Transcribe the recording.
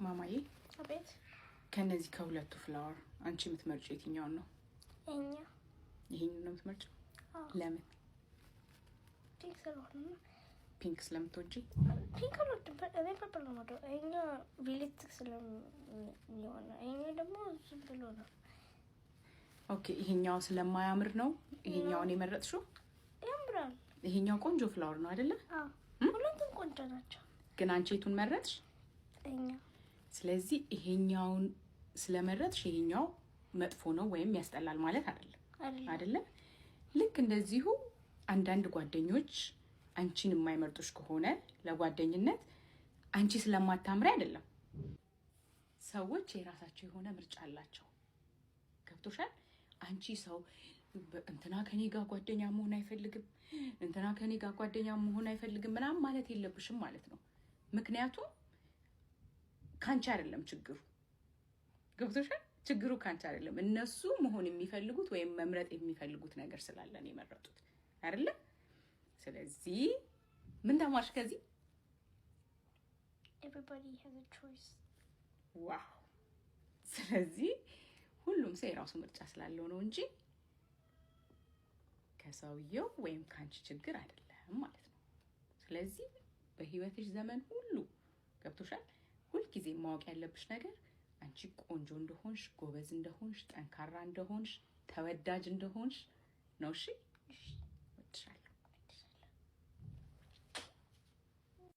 ማማዬ አቤት ከነዚህ ከሁለቱ ፍላወር አንቺ የምትመርጪው የትኛው ነው? ይሄኛው ነው የምትመርጪው? ለምን? ፒንክ ስለሆነ። ፒንክ ስለምትወጂ? ፒንክ ነው እኔ ፐርፕል ነው ማለት አይኛ ቪሌት ስለሚሆን አይኛ ደግሞ ዝም ብሎ ነው። ኦኬ ይሄኛው ስለማያምር ነው ይሄኛውን የመረጥሽው? ያምራል። ይሄኛው ቆንጆ ፍላወር ነው አይደለ? ሁለቱም ቆንጆ ናቸው። ግን አንቺ የቱን መረጥሽ? ይሄኛው። ስለዚህ ይሄኛውን ስለመረጥሽ ይሄኛው መጥፎ ነው ወይም ያስጠላል ማለት አይደለ? ልክ እንደዚሁ አንዳንድ ጓደኞች አንቺን የማይመርጡሽ ከሆነ ለጓደኝነት አንቺ ስለማታምሪ አይደለም። ሰዎች የራሳቸው የሆነ ምርጫ አላቸው። ገብቶሻል? አንቺ ሰው እንትና ከኔ ጋር ጓደኛ መሆን አይፈልግም፣ እንትና ከኔ ጋር ጓደኛ መሆን አይፈልግም ምናምን ማለት የለብሽም ማለት ነው። ምክንያቱም ካንቺ አይደለም ችግሩ። ገብቶሻል? ችግሩ ካንቺ አይደለም። እነሱ መሆን የሚፈልጉት ወይም መምረጥ የሚፈልጉት ነገር ስላለ ነው የመረጡት አይደለ? ስለዚህ ምን ተማርሽ ከዚህ? Everybody has a choice. ዋው! ስለዚህ ሁሉም ሰው የራሱ ምርጫ ስላለው ነው እንጂ ከሰውየው ወይም ካንቺ ችግር አይደለም ማለት ነው። ስለዚህ በህይወትሽ ዘመን ሁሉ ገብቶሻል? ሁልጊዜ ማወቅ ያለብሽ ነገር አንቺ ቆንጆ እንደሆንሽ፣ ጎበዝ እንደሆንሽ፣ ጠንካራ እንደሆንሽ፣ ተወዳጅ እንደሆንሽ ነው። እሺ?